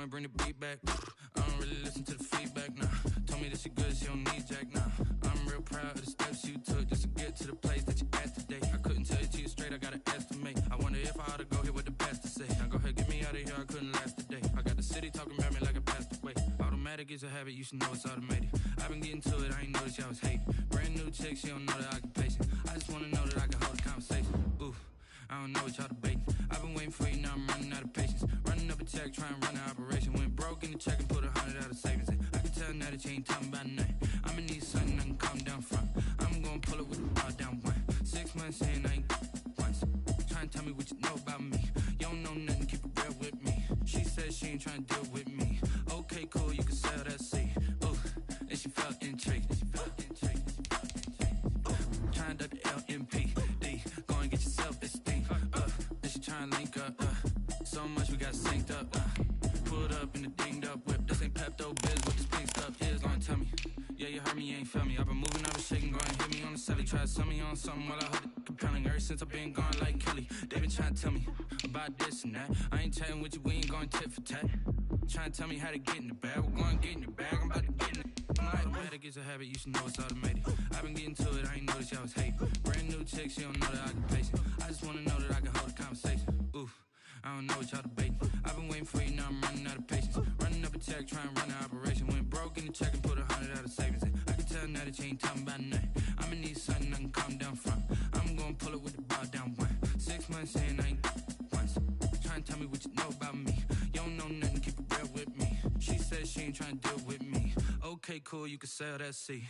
and bring the beat back. I don't really listen to the feedback, nah. Told me that she good, she don't need Jack, nah. I'm real proud of the steps you took just to get to the place that you at today. I couldn't tell it to you straight, I gotta estimate. I wonder if I ought to go here with the best to say. Now go ahead, get me out of here, I couldn't last today. I got the city talking about me like I passed away. Automatic is a habit, you should know it's automated. I've been getting to it, I ain't noticed y'all was hating. Brand new chick, she don't know the occupation. I just wanna know that I can hold a conversation. Ooh, I don't know what y'all debating. I've been waiting for you, now I'm running out of patience. Running up a check, trying to run an operation. Went broke in the check and put 100 out of savings in. I can tell now that you ain't talking about nothing. I'ma need something I can calm down from. I'm gonna pull it with the bar down one. 6 months in, I ain't once. Trying to tell me what you know about me. You don't know nothing, keep it real with me. She said she ain't trying to deal with me. Okay, cool, you can sell that seed. Ooh, and she felt intrigued. Trying to duck the LMPD. Go and get your self-esteem. And she trying to link up. So much we got synced up. Pulled up in the dinged up whip. This ain't Pepto-Biz, what this pink stuff is. Gonna tell me. Yeah, you heard me, you ain't felt me. I've been moving, I've been shaking, go and hit me on the celly. Try to sell me on something while I hold it compelling. Ever since I've been gone like Kelly, they been trying to tell me about this and that. I ain't chatting with you, we ain't going tit for tat. Trying to tell me how to get in the bag. We're going to get in the bag, I'm about to get in it. Automatic is a habit, you should know it's automated. I've been getting to it, I ain't noticed y'all was hating. Brand new chick, she don't know the occupation. I just wanna know that I can hold a conversation. Ooh, I don't know what y'all debating. I've been waiting for you, now I'm running out of patience. Running up a check, trying to run an operation. Went broke in the check and put 100 out of savings in. I can tell now that you ain't talking about nothing. I'ma need something I can calm down from. I'm gonna pull it with the bar down one. 6 months in, I ain't once. Trying to tell me what you know about me. You don't know nothing, keep it real with me. She said she ain't trying to deal with me. Okay, cool, you can sell that seed.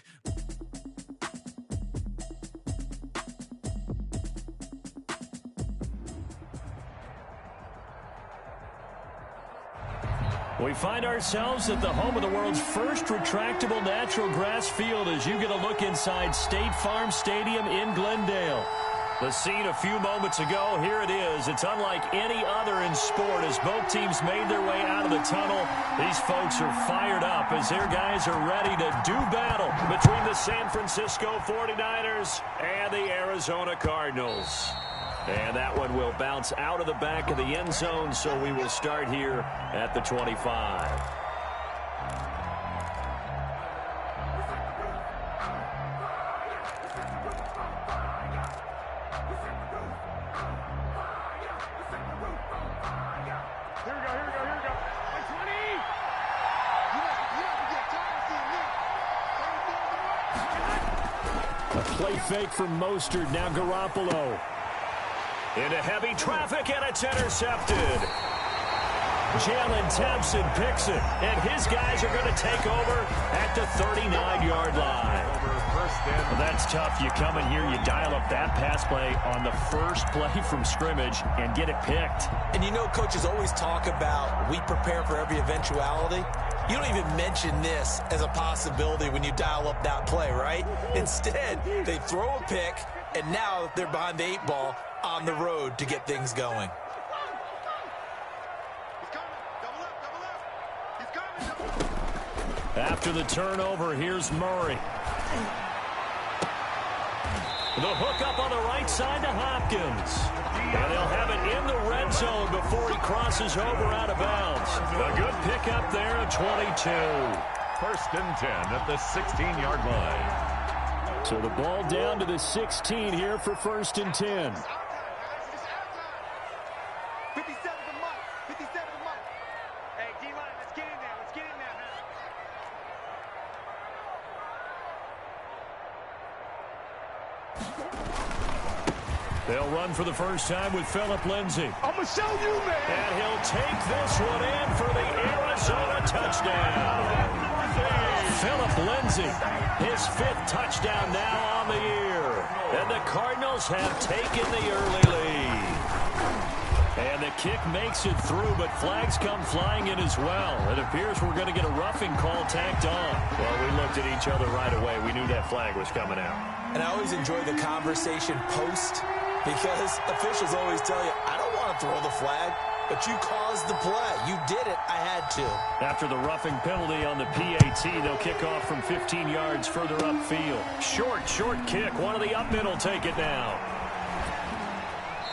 We find ourselves at the home of the world's first retractable natural grass field as you get a look inside State Farm Stadium in Glendale. The scene a few moments ago, here it is. It's unlike any other in sport as both teams made their way out of the tunnel. These folks are fired up as their guys are ready to do battle between the San Francisco 49ers and the Arizona Cardinals. And that one will bounce out of the back of the end zone, so we will start here at the 25. A play fake from Mostert, now Garoppolo. Into heavy traffic, and it's intercepted. Jalen Thompson picks it, and his guys are going to take over at the 39-yard line. Well, that's tough. You come in here, you dial up that pass play on the first play from scrimmage and get it picked. And you know coaches always talk about we prepare for every eventuality. You don't even mention this as a possibility when you dial up that play, right? Instead, they throw a pick, and now they're behind the 8 ball on the road to get things going. After the turnover, here's Murray. The hook up on the right side to Hopkins. And they'll have it in the red zone before he crosses over out of bounds. A good pickup there at 22. 1st and 10 at the 16-yard line. So the ball down to the 16 here for 1st and 10. They'll run for the first time with Phillip Lindsay. I'm going to show you, man. And he'll take this one in for the Arizona touchdown. Phillip Lindsay, his 5th touchdown now on the year. And the Cardinals have taken the early lead. And the kick makes it through, but flags come flying in as well. It appears we're going to get a roughing call tacked on. Well, we looked at each other right away. We knew that flag was coming out. And I always enjoy the conversation post, because officials always tell you, I don't want to throw the flag, but you caused the play. You did it. I had to. After the roughing penalty on the PAT, they'll kick off from 15 yards further upfield. Short kick. One of the up men will take it now.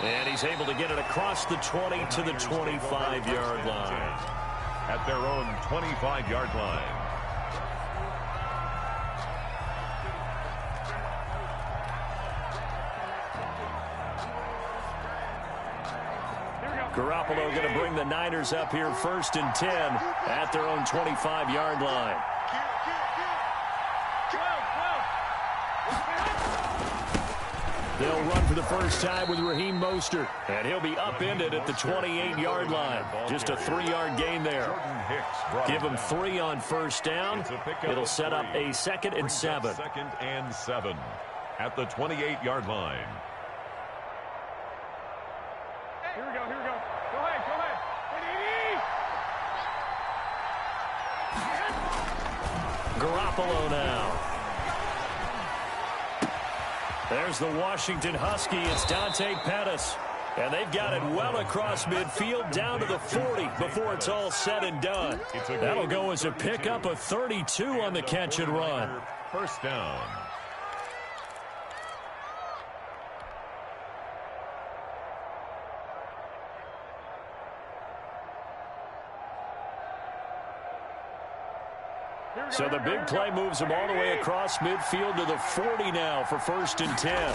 And he's able to get it across the 20 to the 25-yard line. at their own 25-yard line. Garoppolo going to bring the Niners up here 1st and 10 at their own 25-yard line. They'll run for the first time with Raheem Mostert, and he'll be upended at the 28-yard line. Just a 3-yard gain there. Give him 3 on first down. It'll set up a 2nd and 7. 2nd and 7 at the 28-yard line. Here we go. Go ahead. Garoppolo now. There's the Washington Husky. It's Dante Pettis. And they've got it well across midfield down to the 40 before it's all said and done. That'll go as a pickup of 32 on the catch and run. First down. So the big play moves him all the way across midfield to the 40 now for 1st and 10.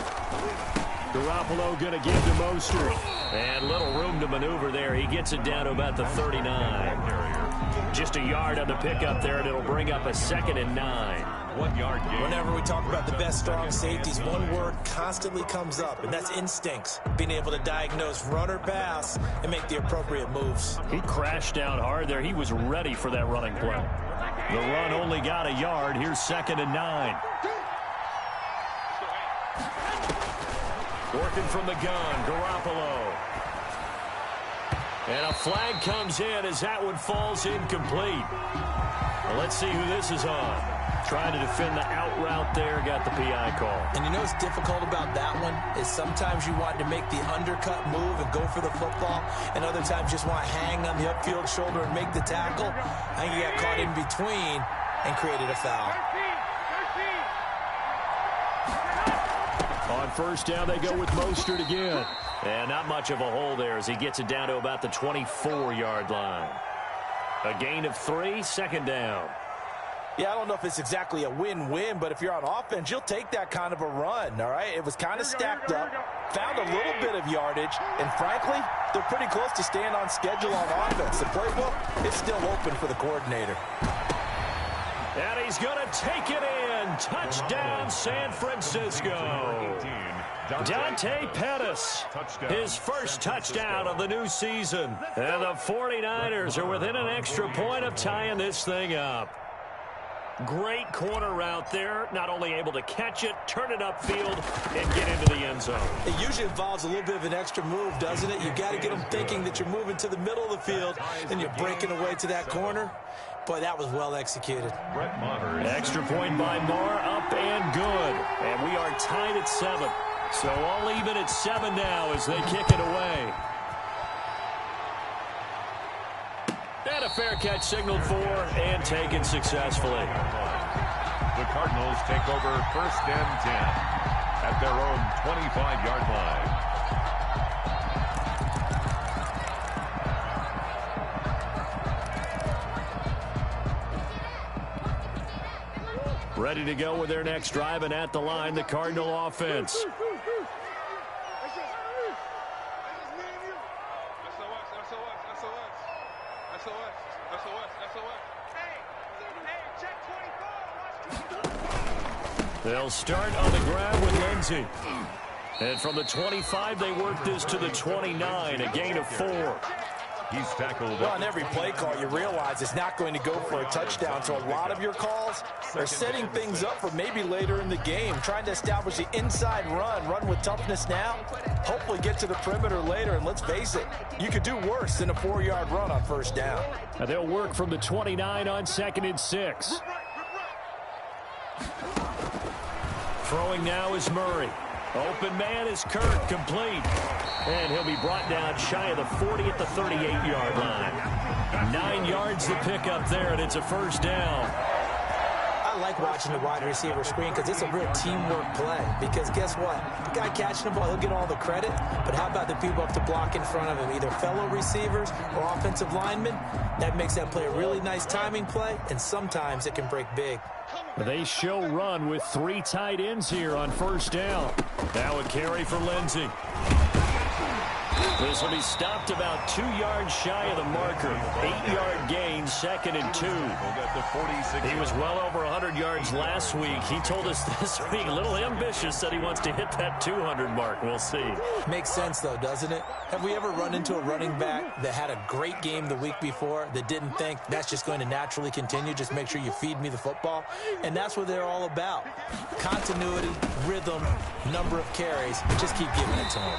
Garoppolo going to give to Mostert. And little room to maneuver there. He gets it down to about the 39. Just a yard on the pickup there, and it'll bring up a 2nd and 9. 1 yard gain. Whenever we talk about the best strong safeties, one word constantly comes up, and that's instincts. Being able to diagnose run or pass and make the appropriate moves. He crashed down hard there. He was ready for that running play. The run only got a yard. Here's 2nd and 9. Working from the gun, Garoppolo. And a flag comes in as that one falls incomplete. Well, let's see who this is on. Trying to defend the out route there, got the PI call. And you know what's difficult about that one is sometimes you want to make the undercut move and go for the football, and other times just want to hang on the upfield shoulder and make the tackle. I think he got caught in between and created a foul. On first down, they go with Mostert again. And not much of a hole there as he gets it down to about the 24-yard line. A gain of 3, 2nd down. Yeah, I don't know if it's exactly a win-win, but if you're on offense, you'll take that kind of a run, all right? It was kind of stacked up, found a little bit of yardage, and frankly, they're pretty close to staying on schedule on offense. The playbook is still open for the coordinator. And he's going to take it in. Touchdown, San Francisco. Dante Pettis, his first touchdown of the new season. And the 49ers are within an extra point of tying this thing up. Great corner route there. Not only able to catch it, turn it upfield, and get into the end zone. It usually involves a little bit of an extra move, doesn't it? You've got to get them thinking that you're moving to the middle of the field, and you're breaking away to that corner. Boy, that was well executed. Extra point by Marr, up and good. And we are tied at 7. So all even at 7 now as they kick it away. And a fair catch signaled for and taken successfully. The Cardinals take over 1st and 10 at their own 25-yard line. Ready to go with their next drive, and at the line, the Cardinal offense. They'll start on the grab with Lindsey. And from the 25, they work this to the 29, a gain of 4. He's tackled. Well, on every play call, you realize it's not going to go for a touchdown. So a lot of your calls are setting things up for maybe later in the game, trying to establish the inside run with toughness now, hopefully get to the perimeter later. And let's face it, you could do worse than a 4-yard run on first down. Now they'll work from the 29 on 2nd and 6. Throwing now is Murray. Open man is Kirk, complete. And he'll be brought down shy of the 40 at the 38-yard line. 9 yards to pick up there, and it's a first down. I like watching the wide receiver screen because it's a real teamwork play. Because guess what? The guy catching the ball, he'll get all the credit. But how about the people up to block in front of him, either fellow receivers or offensive linemen? That makes that play a really nice timing play, and sometimes it can break big. They show run with 3 tight ends here on first down. Now a carry for Lindsey. This will be stopped about 2 yards shy of the marker. 8-yard gain, 2nd and 2. He was well over 100 yards last week. He told us this week, a little ambitious, that he wants to hit that 200 mark. We'll see. Makes sense, though, doesn't it? Have we ever run into a running back that had a great game the week before that didn't think that's just going to naturally continue? Just make sure you feed me the football. And that's what they're all about. Continuity, rhythm, number of carries. Just keep giving it to him.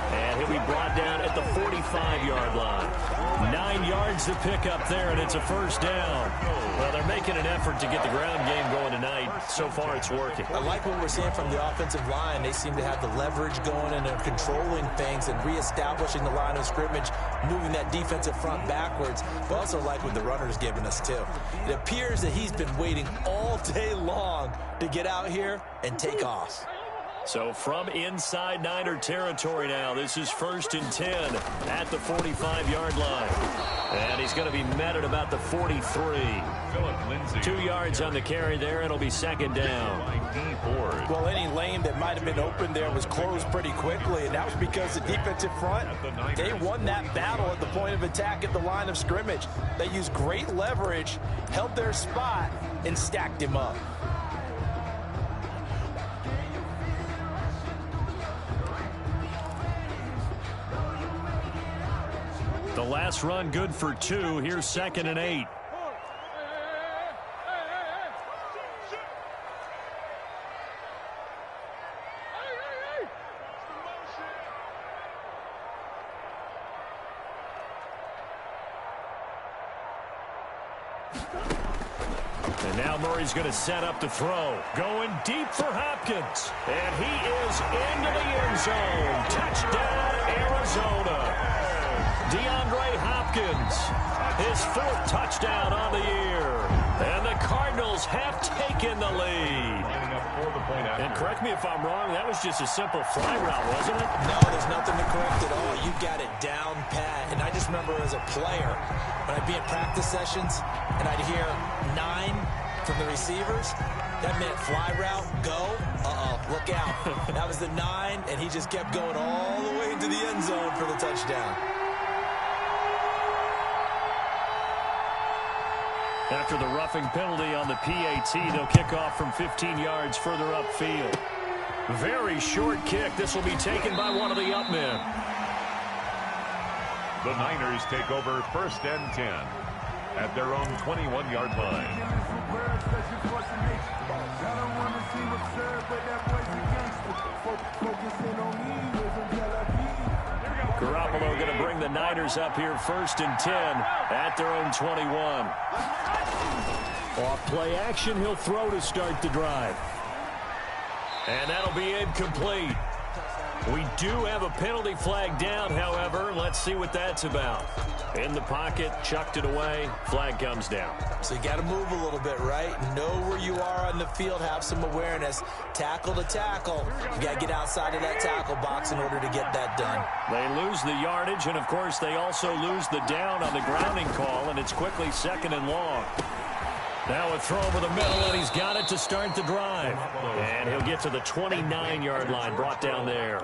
And he'll be brought down at the 45-yard line. 9 yards to pick up there, and it's a first down. Well, they're making an effort to get the ground game going tonight. So far, it's working. I like what we're seeing from the offensive line. They seem to have the leverage going and are controlling things and reestablishing the line of scrimmage, moving that defensive front backwards. But also like what the runner's giving us, too. It appears that he's been waiting all day long to get out here and take off. So from inside Niner territory now, this is 1st and 10 at the 45-yard line. And he's going to be met at about the 43. 2 yards on the carry there. It'll be 2nd down. Well, any lane that might have been open there was closed pretty quickly, and that was because the defensive front, they won that battle at the point of attack at the line of scrimmage. They used great leverage, held their spot, and stacked him up. The last run good for 2. Here's 2nd and 8. And now Murray's going to set up the throw. Going deep for Hopkins. And he is into the end zone. Touchdown, Arizona. DeAndre Hopkins, his 4th touchdown on the year. And the Cardinals have taken the lead. And correct me if I'm wrong, that was just a simple fly route, wasn't it? No, there's nothing to correct at all. You got it down pat. And I just remember as a player, when I'd be in practice sessions and I'd hear 9 from the receivers, that meant fly route, go, look out. That was the 9, and he just kept going all the way into the end zone for the touchdown. After the roughing penalty on the PAT, they'll kick off from 15 yards further upfield. Very short kick. This will be taken by one of the up men. The Niners take over 1st and 10 at their own 21-yard line. Garoppolo going to bring the Niners up here 1st and 10 at their own 21. Off play action, he'll throw to start the drive. And that'll be incomplete. We do have a penalty flag down, however. Let's see what that's about. In the pocket, chucked it away, flag comes down. So you got to move a little bit, right? Know where you are on the field, have some awareness. Tackle to tackle. You got to get outside of that tackle box in order to get that done. They lose the yardage, and of course they also lose the down on the grounding call, and it's quickly 2nd and long. Now a throw over the middle, and he's got it to start the drive. And he'll get to the 29-yard line, brought down there.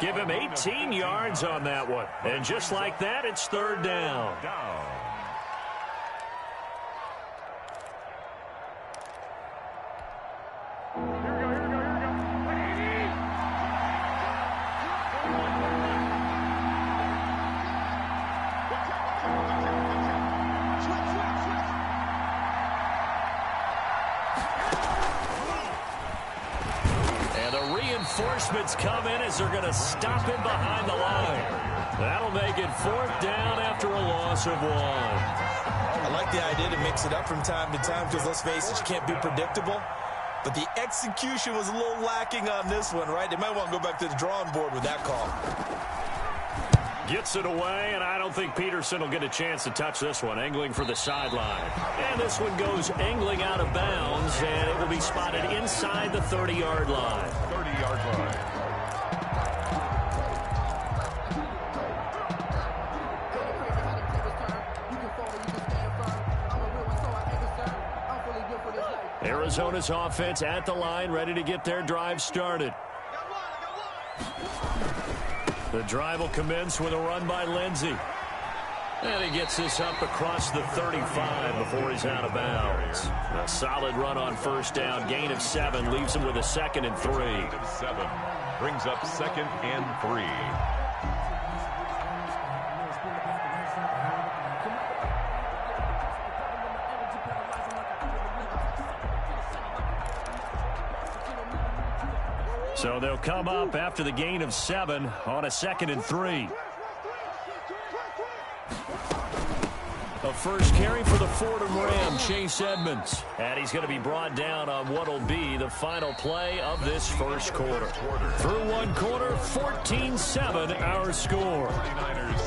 Give him 18 yards on that one. And just like that, it's 3rd down. Reinforcements come in as they're going to stop him behind the line. That'll make it 4th down after a loss of 1. I like the idea to mix it up from time to time because, let's face it, you can't be predictable. But the execution was a little lacking on this one, right? They might want to go back to the drawing board with that call. Gets it away, and I don't think Peterson will get a chance to touch this one. Angling for the sideline. And this one goes angling out of bounds, and it will be spotted inside the 30-yard line. 30-yard line. Arizona's offense at the line, ready to get their drive started. The drive will commence with a run by Lindsey. And he gets this up across the 35 before he's out of bounds. A solid run on first down. Gain of 7 leaves him with a 2nd and 3. Gain of 7 brings up 2nd and 3. So they'll come up after the gain of 7 on a 2nd and 3. A first carry for the Fordham Ram, Chase Edmonds. And he's going to be brought down on what will be the final play of this first quarter. Through one quarter, 14-7 our score. 49ers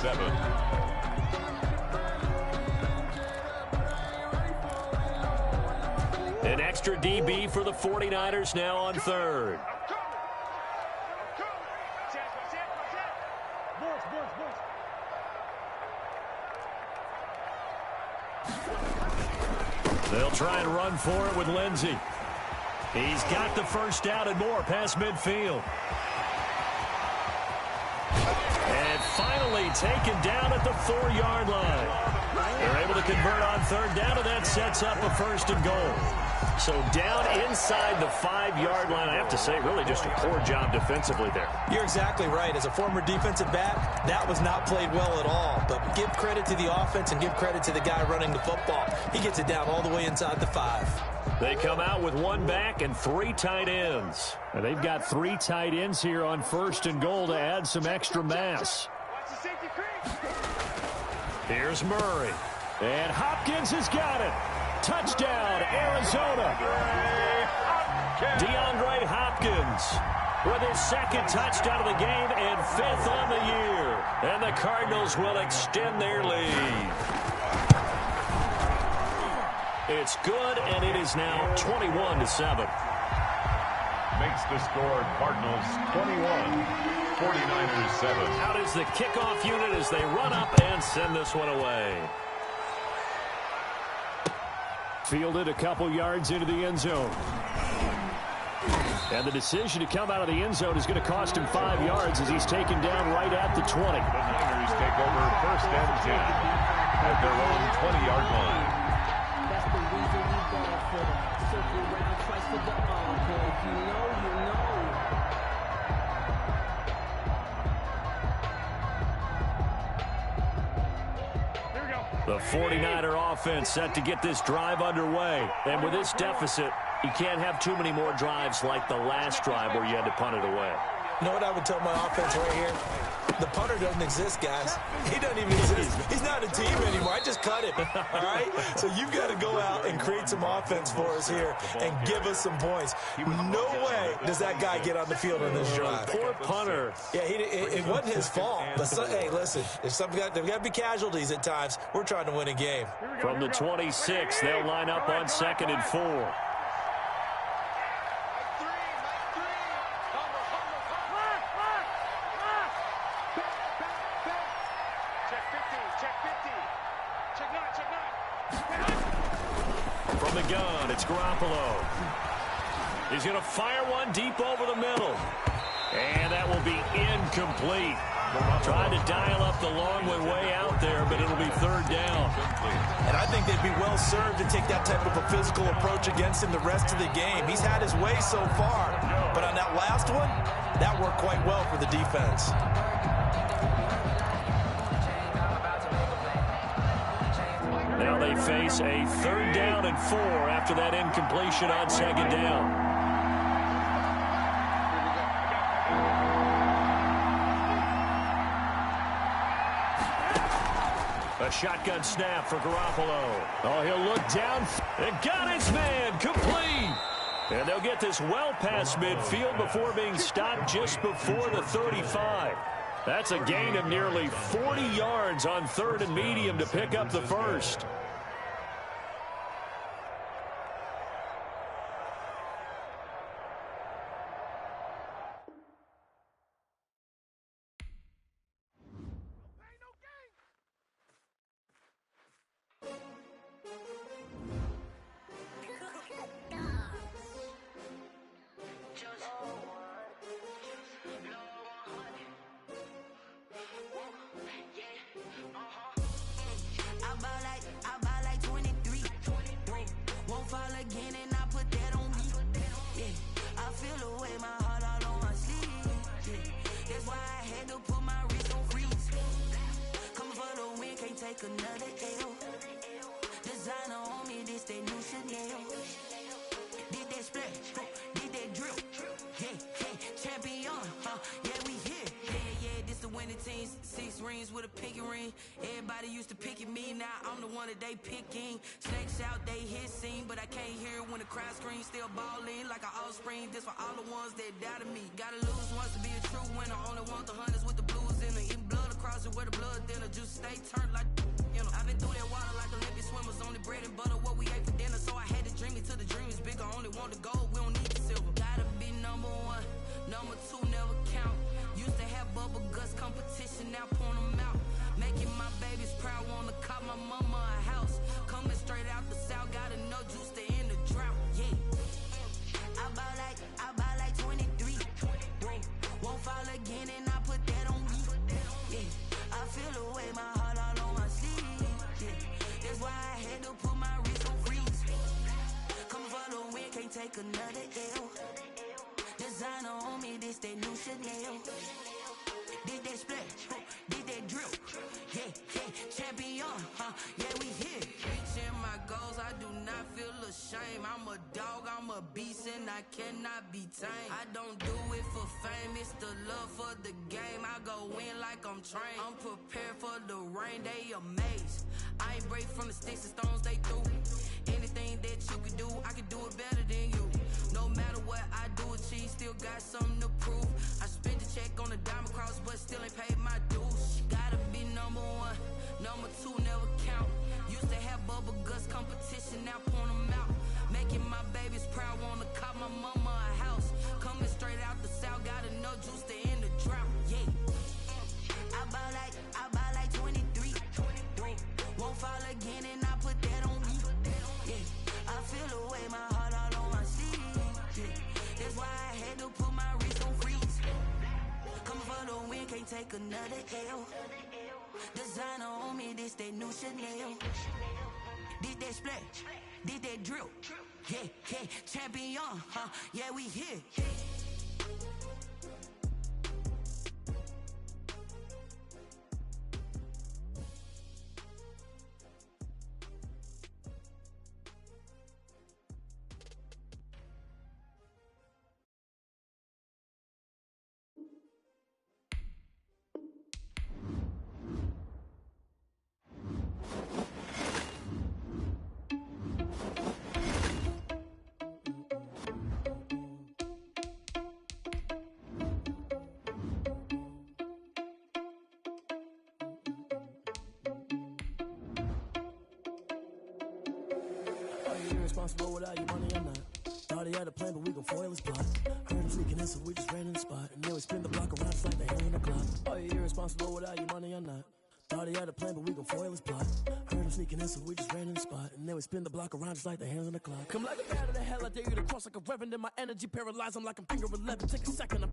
7. An extra DB for the 49ers now on 3rd. They'll try and run for it with Lindsey. He's got the first down and more past midfield. And finally taken down at the 4-yard line. They're able to convert on 3rd down, and that sets up a 1st and goal. So down inside the 5-yard line. I have to say, really just a poor job defensively there. You're exactly right. As a former defensive back, that was not played well at all. But give credit to the offense and give credit to the guy running the football. He gets it down all the way inside the 5. They come out with 1 back and 3 tight ends. And they've got 3 tight ends here on 1st and goal to add some extra mass. Here's Murray. And Hopkins has got it. Touchdown, Arizona. DeAndre Hopkins with his 2nd touchdown of the game and 5th on the year. And the Cardinals will extend their lead. It's good, and it is now 21-7. Makes the score Cardinals 21, 49ers 7. Out is the kickoff unit as they run up and send this one away. Fielded a couple yards into the end zone. And the decision to come out of the end zone is going to cost him 5 yards as he's taken down right at the 20. The Niners take over 1st and 10 at their own 20-yard line. That's the reason we ball for them. Circle around twice for the encore. If you know, you know. The 49er offense set to get this drive underway. And with this deficit, you can't have too many more drives like the last drive where you had to punt it away. You know what I would tell my offense right here? The punter doesn't exist, guys. He doesn't even exist. He's not a team anymore. I just cut him, all right? So you've got to go out and create some offense for us here and give us some points. No way does that guy get on the field on this drive. Poor punter. Yeah, it wasn't his fault. But hey, listen, there's got to be casualties at times. We're trying to win a game. From the 26, they'll line up on 2nd and 4. From the gun, it's Garoppolo. He's going to fire one deep over the middle. And that will be incomplete. Trying to dial up the long way out there, but it'll be 3rd down. And I think they'd be well served to take that type of a physical approach against him the rest of the game. He's had his way so far, but on that last one, that worked quite well for the defense. Now they face a 3rd down and 4 after that incompletion on 2nd down. A shotgun snap for Garoppolo. Oh, he'll look down and got his man complete. And they'll get this well past midfield before being stopped just before the 35. That's a gain of nearly 40 yards on 3rd and medium to pick up the first. With a pinky ring, everybody used to pick at me. Now I'm the one that they picking. Snakes out, they hissing, but I can't hear it when the crowd screams. Still balling like an offspring. This for all the ones that doubted me. Gotta lose once to be a true winner. Only want the hunters with the blues in it. Eating blood across it where the blood dinner. Juice stay turned like you know. I've been through that water like Olympic swimmers. Only bread and butter what we ate for dinner. So I had to dream it till the dream is bigger. Only want the gold, we don't need the silver. Gotta be number one, number two never count. Used to have bubble guts competition, now point them out. Making my babies proud, wanna cop my mama a house. Coming straight out the south, gotta know juice to end the drought. Yeah, I buy like 23. Won't fall again, and I put that on me. Yeah, I feel the way, my heart all on my sleeve. Yeah, that's why I had to put my wrist on freeze. Come for the win, can't take another L. Designer on me, this that new Chanel. Did that splash, did that drill. Yeah, champion, yeah, we here. Reaching my goals, I do not feel ashamed. I'm a dog, I'm a beast, and I cannot be tamed. I don't do it for fame, it's the love for the game. I go in like I'm trained. I'm prepared for the rain, they amazed. I ain't break from the sticks and stones they threw. Anything that you could do, I could do it better than you. No matter what I do, achieve, still got something to prove. I spent the check on the diamond cross, but still ain't paid my dues. Gotta be number one, number two never count. Used to have bubble guts competition, now point them out. Making my babies proud, wanna cop my mama a house. Coming straight out the south, gotta know juice to end the drought. Yeah, I buy like 23. Won't fall again, and I put that on me. Yeah, I feel the way, my heart all on my sleeve. Yeah, that's why I had to put my wrist on freeze. Coming for the win, can't take another L. Designer on me, this that new Chanel. Did that splash, did that drill. Yeah, champion, yeah, we here. Irresponsible without your money or not. Thought he had a plan, but we gon' foil his plot. Heard him sneaking in, so we just ran in the spot. And then we spin the block around just like the hand on the clock. Are you irresponsible without your money or not? Thought he had a plan, but we gon' foil his plot. Heard him sneaking in, so we just ran in the spot. And then we spin the block around just like the hands on the clock. Come like a bat of the hell, I dare you to cross like a reverend. And my energy paralyzed, I'm like I'm finger 11. Take a second, I'm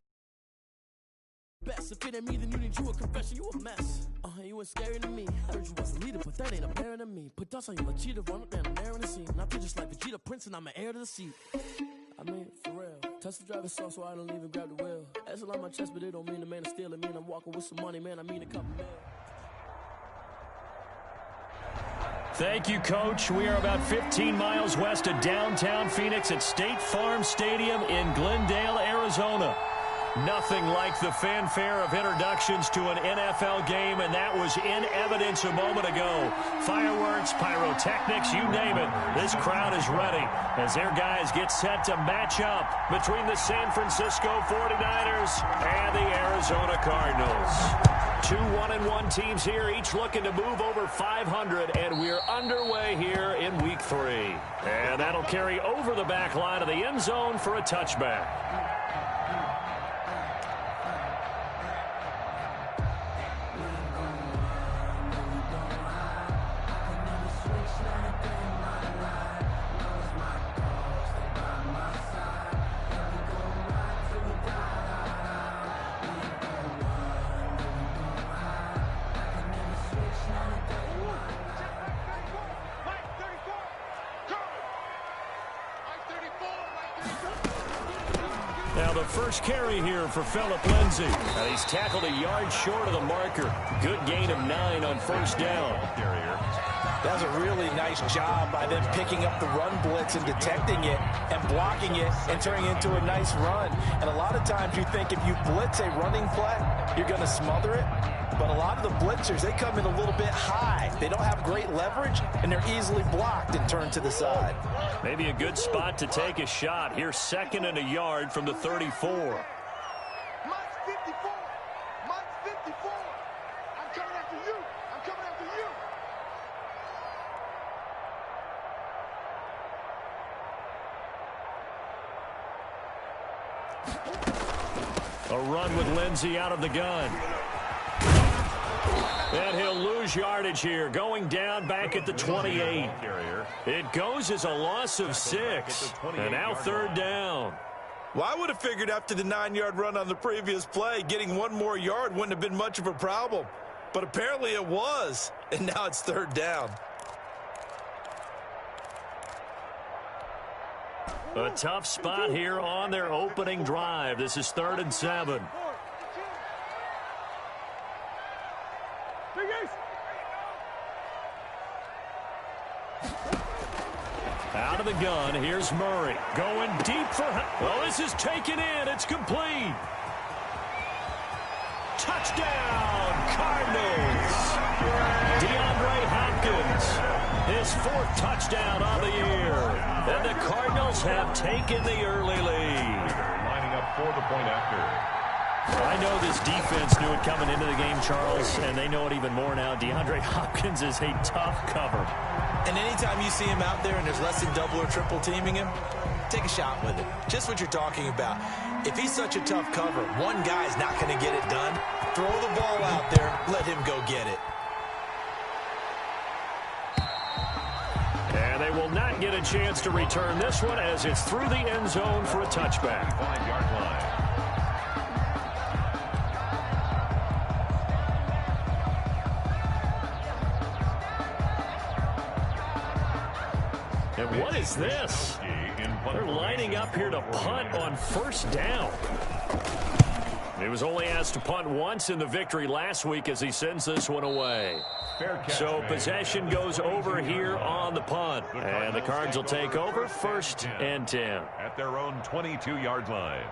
best. If it ain't me, then you need you a confession. You a mess. You ain't scary to me. Heard you was a leader, but that ain't apparent to me. Put dust on your cheetah, run up down the air in the scene. And I feel just like Vegeta Prince, and I'm an heir to the seat. I mean, for real. Touch the driver's sauce, so I don't even grab the wheel. That's on my chest, but it don't mean the man is stealing. It mean I'm walking with some money, man. I mean a couple mil. Thank you, Coach. We are about 15 miles west of downtown Phoenix at State Farm Stadium in Glendale, Arizona. Nothing like the fanfare of introductions to an NFL game, and that was in evidence a moment ago. Fireworks, pyrotechnics, you name it. This crowd is ready as their guys get set to match up between the San Francisco 49ers and the Arizona Cardinals. Two 1-1 teams here, each looking to move over 500, and we're underway here in Week 3. And that'll carry over the back line of the end zone for a touchback. Now the first carry here for Phillip Lindsay. He's tackled a yard short of the marker. Good gain of 9 on first down. That was a really nice job by them picking up the run blitz and detecting it and blocking it and turning it into a nice run. And a lot of times you think if you blitz a running play, you're going to smother it. But a lot of the blitzers, they come in a little bit high. They don't have great leverage, and they're easily blocked and turned to the side. Maybe a good spot to take a shot. Here's 2nd and a yard from the 34. Mike's 54. Mike's 54. I'm coming after you. I'm coming after you. A run with Lindsay out of the gun. And he'll lose yardage here, going down back at the 28. It goes as a loss of 6. And now 3rd down. Well, I would have figured after the 9-yard run on the previous play, getting 1 more yard wouldn't have been much of a problem. But apparently it was, and now it's 3rd down. A tough spot here on their opening drive. This is 3rd and 7. Out of the gun, here's Murray. Going deep for... Oh, this is taken in. It's complete. Touchdown, Cardinals. DeAndre Hopkins, his 4th touchdown on the year. And the Cardinals have taken the early lead. Lining up for the point after. I know this defense knew it coming into the game, Charles, and they know it even more now. DeAndre Hopkins is a tough cover. And anytime you see him out there and there's less than double or triple teaming him, take a shot with it. Just what you're talking about. If he's such a tough cover, one guy's not going to get it done. Throw the ball out there, let him go get it. And they will not get a chance to return this one as it's through the end zone for a touchback. 5-yard line. And what is this? They're lining up here to punt on first down. He was only asked to punt once in the victory last week as he sends this one away. So possession goes over here on the punt. And the Cards will take over 1st and 10. At their own 22-yard line.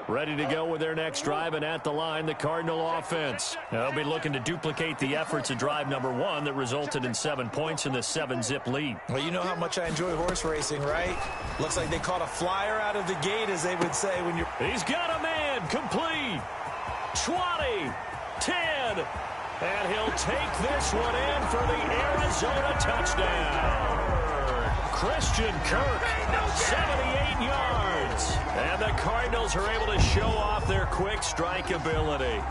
Ready to go with their next drive, and at the line, the Cardinal offense. They'll be looking to duplicate the efforts of drive number 1 that resulted in 7 points in the 7-zip lead. Well, you know how much I enjoy horse racing, right? Looks like they caught a flyer out of the gate, as they would say when you're... He's got a man, complete. 20, 10, and he'll take this one in for the Arizona touchdown. Christian Kirk, 78 yards. And the Cardinals are able to show off their quick strike ability.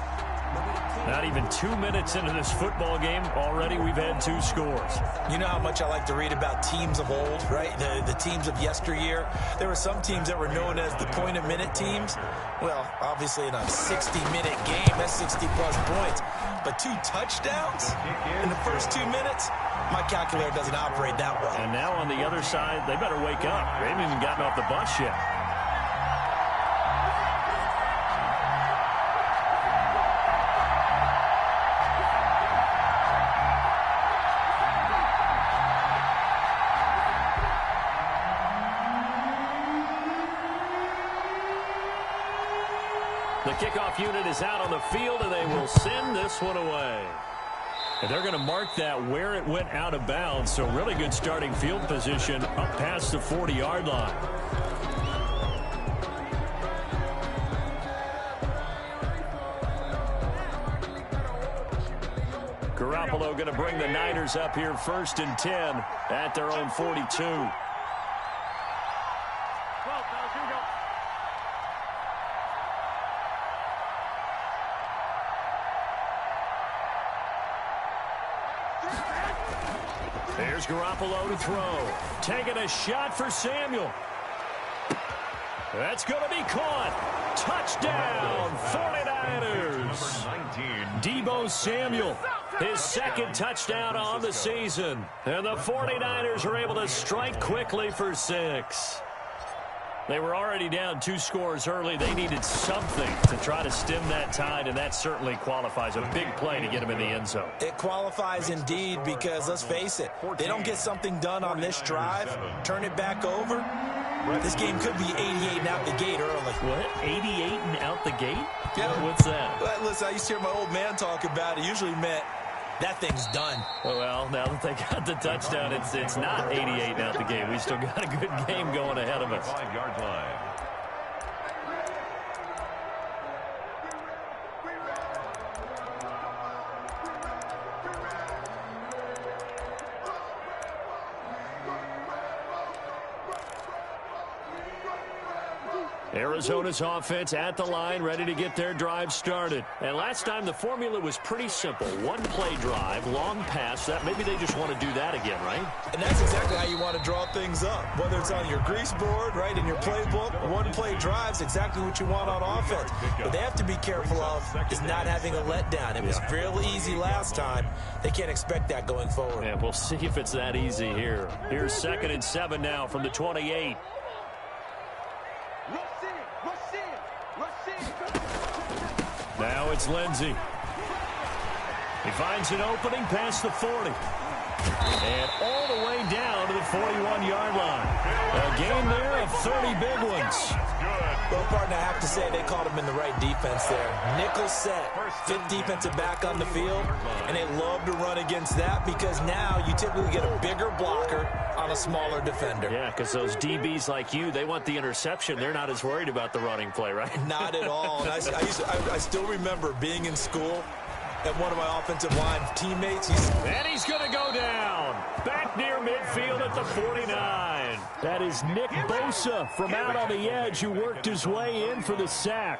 Not even 2 minutes into this football game, already we've had 2 scores. You know how much I like to read about teams of old, right? The teams of yesteryear. There were some teams that were known as the point-a-minute teams. Well, obviously in a 60-minute game, that's 60-plus points. But 2 touchdowns in the first 2 minutes? My calculator doesn't operate that well. And now on the other side, they better wake up. They haven't even gotten off the bus yet. The kickoff unit is out on the field, and they will send this one away. And they're going to mark that where it went out of bounds, so really good starting field position up past the 40-yard line. Garoppolo going to bring the Niners up here 1st and 10 at their own 42. There's Garoppolo to throw. Taking a shot for Samuel. That's going to be caught. Touchdown, 49ers. Deebo Samuel, his second touchdown on the season. And the 49ers are able to strike quickly for 6. They were already down 2 scores early. They needed something to try to stem that tide, and that certainly qualifies. A big play to get them in the end zone. It qualifies indeed because, let's face it, they don't get something done on this drive, turn it back over, this game could be 88 and out the gate early. What? 88 and out the gate? Yeah. What's that? Well, listen, I used to hear my old man talk about it. Usually meant that thing's done. Well, now that they got the touchdown, it's not 88 and out the gate. We still got a good game going ahead of us. 5-yard line. Arizona's offense at the line, ready to get their drive started. And last time the formula was pretty simple. One-play drive, long pass. That maybe they just want to do that again, right? And that's exactly how you want to draw things up. Whether it's on your grease board, right, in your playbook, one-play drive's exactly what you want on offense. What they have to be careful of is not having a letdown. It was real easy last time. They can't expect that going forward. Yeah, we'll see if it's that easy here. Here's 2nd and 7 now from the 28. Now it's Lindsey. He finds an opening past the 40. And all the way down to the 41-yard line. A game there of 30 big ones. Well, partner, I have to say they caught him in the right defense there. Nickel set, 5th defensive back on the field, and they love to run against that because now you typically get a bigger blocker on a smaller defender. Yeah, because those DBs like you, they want the interception. They're not as worried about the running play, right? Not at all. And I still remember being in school and one of my offensive line teammates. And he's going to go down. Back near midfield at the 49. That is Nick Bosa from out on the edge who worked his way in for the sack.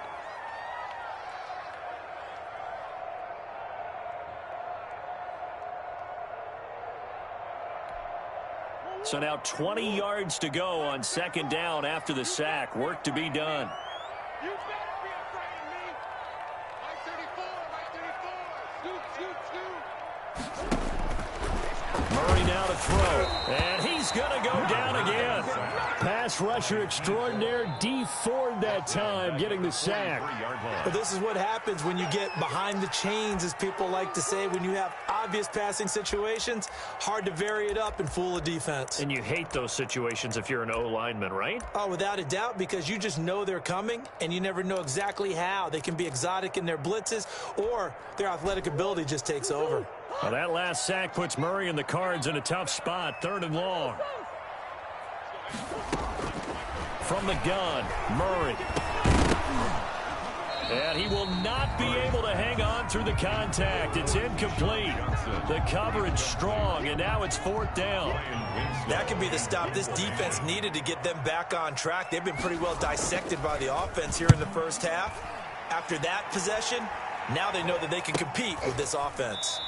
So now 20 yards to go on 2nd down after the sack. Work to be done. You better be afraid of me. Murray now to throw. And he's going to go down again. Pass rusher extraordinaire, D Ford that time, getting the sack. But this is what happens when you get behind the chains, as people like to say. When you have obvious passing situations, hard to vary it up and fool a defense. And you hate those situations if you're an O-lineman, right? Oh, without a doubt, because you just know they're coming, and you never know exactly how. They can be exotic in their blitzes, or their athletic ability just takes over. Well, that last sack puts Murray and the Cards in a tough spot, 3rd and long. From the gun, Murray. And he will not be able to hang on through the contact. It's incomplete. The coverage strong, and now it's 4th down. That could be the stop this defense needed to get them back on track. They've been pretty well dissected by the offense here in the first half. After that possession, now they know that they can compete with this offense.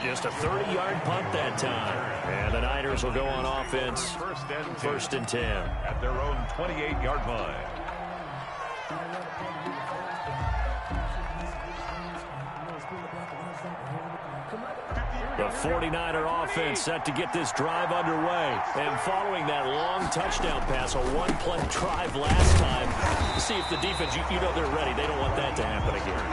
Just a 30-yard punt that time. And the Niners will go on offense. 1st and 10. At their own 28-yard line. The 49er offense set to get this drive underway. And following that long touchdown pass, a one-play drive last time, to see if the defense, you know they're ready. They don't want that to happen again.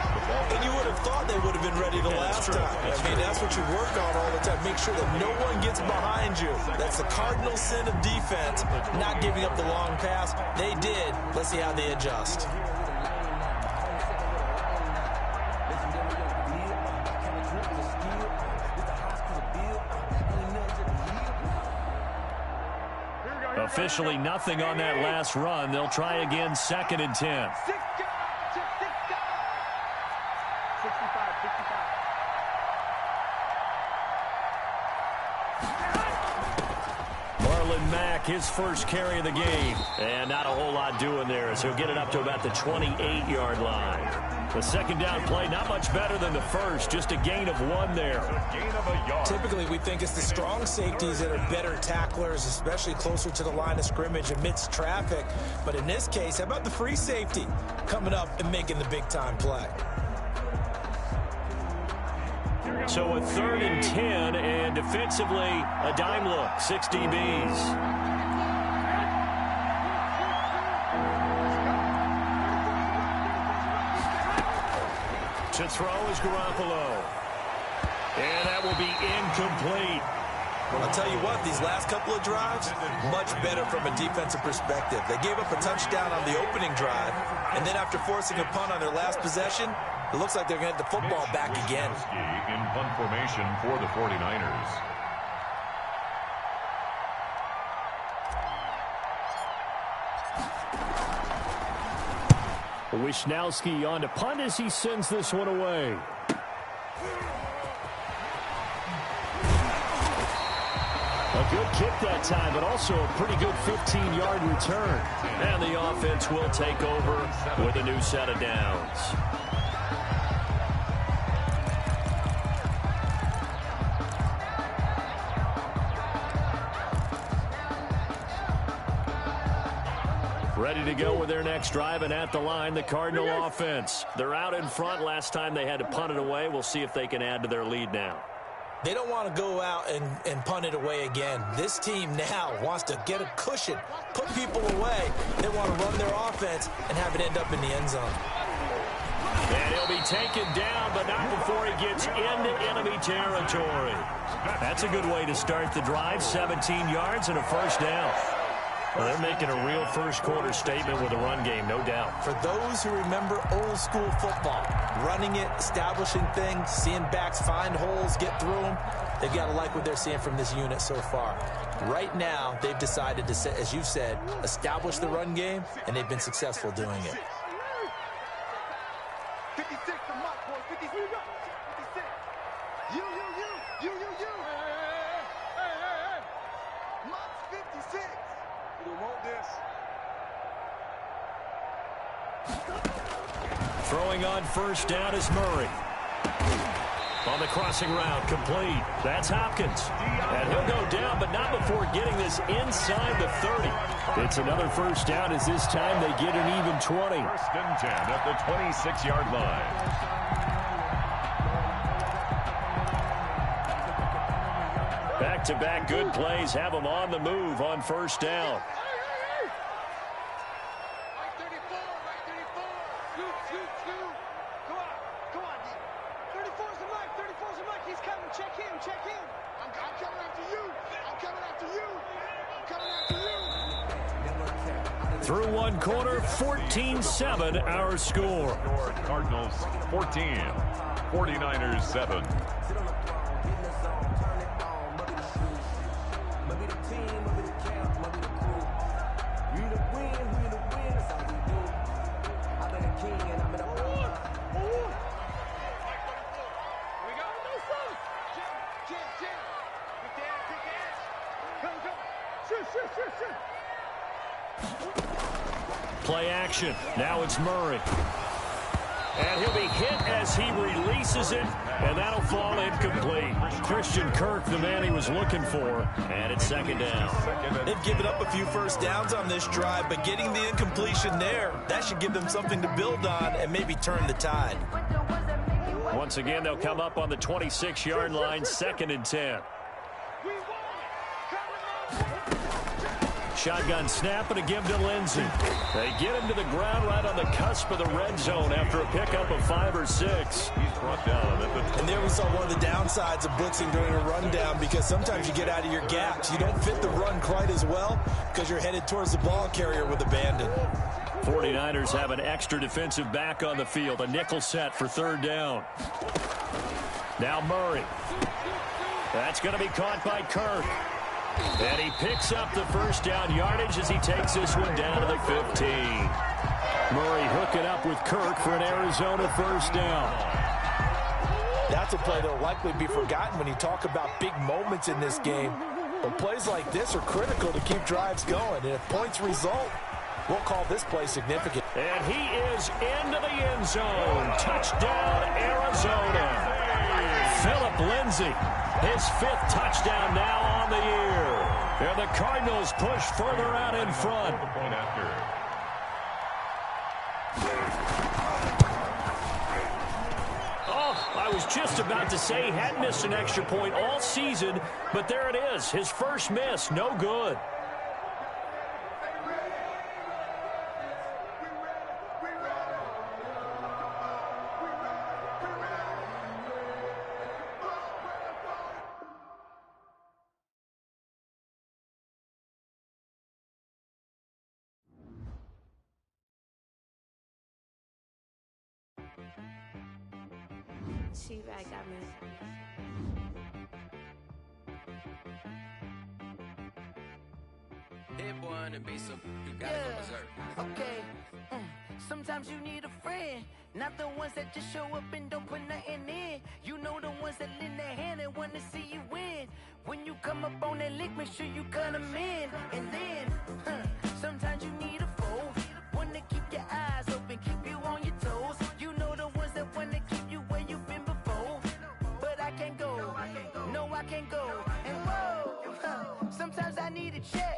And you would have thought they would have been ready the last time. I mean, that's what you work on all the time. Make sure that no one gets behind you. That's the cardinal sin of defense, not giving up the long pass. They did. Let's see how they adjust. Officially nothing on that last run. They'll try again 2nd and 10. 65. Marlon Mack, his first carry of the game. And not a whole lot doing there as he'll get it up to about the 28-yard line. The second down play, not much better than the first, just a gain of 1 there. Typically, we think it's the strong safeties that are better tacklers, especially closer to the line of scrimmage amidst traffic. But in this case, how about the free safety coming up and making the big-time play? So a 3rd and 10, and defensively, a dime look, 6 DBs. To throw is Garoppolo. And that will be incomplete. I'll tell you what, these last couple of drives, much better from a defensive perspective. They gave up a touchdown on the opening drive, and then after forcing a punt on their last possession, it looks like they're going to get the football back again. In punt formation for the 49ers. Wisnowski on to punt as he sends this one away. A good kick that time, but also a pretty good 15-yard return. And the offense will take over with a new set of downs. Ready to go with their next drive, and at the line, the Cardinal offense. They're out in front. Last time they had to punt it away. We'll see if they can add to their lead now. They don't want to go out and punt it away again. This team now wants to get a cushion, put people away. They want to run their offense and have it end up in the end zone. And he'll be taken down, but not before he gets into enemy territory. That's a good way to start the drive. 17 yards and a first down. Well, they're making a real first-quarter statement with a run game, no doubt. For those who remember old-school football, running it, establishing things, seeing backs find holes, get through them, they've got to like what they're seeing from this unit so far. Right now, they've decided to, as you said, establish the run game, and they've been successful doing it. 56 to Mott, boy. 56. You. Hey. Mott's 56. You want this? Throwing on first down is Murray. On the crossing route, complete. That's Hopkins. And he'll go down, but not before getting this inside the 30. It's another first down as this time they get an even 20. 1st and 10 at the 26-yard line. Back-to-back good plays have them on the move on first down. Through one quarter, 14-7 our score. Cardinals 14, 49ers 7. Play action. Now it's Murray. And he'll be hit as he releases it, and that'll fall incomplete. Christian Kirk, the man he was looking for, and it's second down. They've given up a few first downs on this drive, but getting the incompletion there, that should give them something to build on and maybe turn the tide. Once again, they'll come up on the 26-yard line, 2nd and 10. Shotgun snap and a give to Lindsey. They get him to the ground right on the cusp of the red zone after a pickup of 5 or 6. He's brought down at the... And there we saw one of the downsides of blitzing during a rundown, because sometimes you get out of your gaps. You don't fit the run quite as well because you're headed towards the ball carrier with abandon. 49ers have an extra defensive back on the field. A nickel set for 3rd down. Now Murray. That's going to be caught by Kirk. And he picks up the first down yardage as he takes this one down to the 15. Murray hooking up with Kirk for an Arizona first down. That's a play that will likely be forgotten when you talk about big moments in this game. But plays like this are critical to keep drives going. And if points result, we'll call this play significant. And he is into the end zone. Touchdown, Arizona. Phillip Lindsay, his 5th touchdown now on the year. And the Cardinals push further out in front. I was just about to say he hadn't missed an extra point all season, but there it is. His first miss, no good. T-Rag got me. Hit one and be so you gotta go berserk. Okay. Sometimes you need a friend, not the ones that just show up and don't put nothing in. You know the ones that lend their hand and want to see you win. When you come up on that lick, make sure you cut them in. And then, sometimes you need a foe, one to keep your eyes open, keep you on your toes. You know the ones that want to keep you where you've been before. But I can't go, no I can't go. And whoa, sometimes I need a check.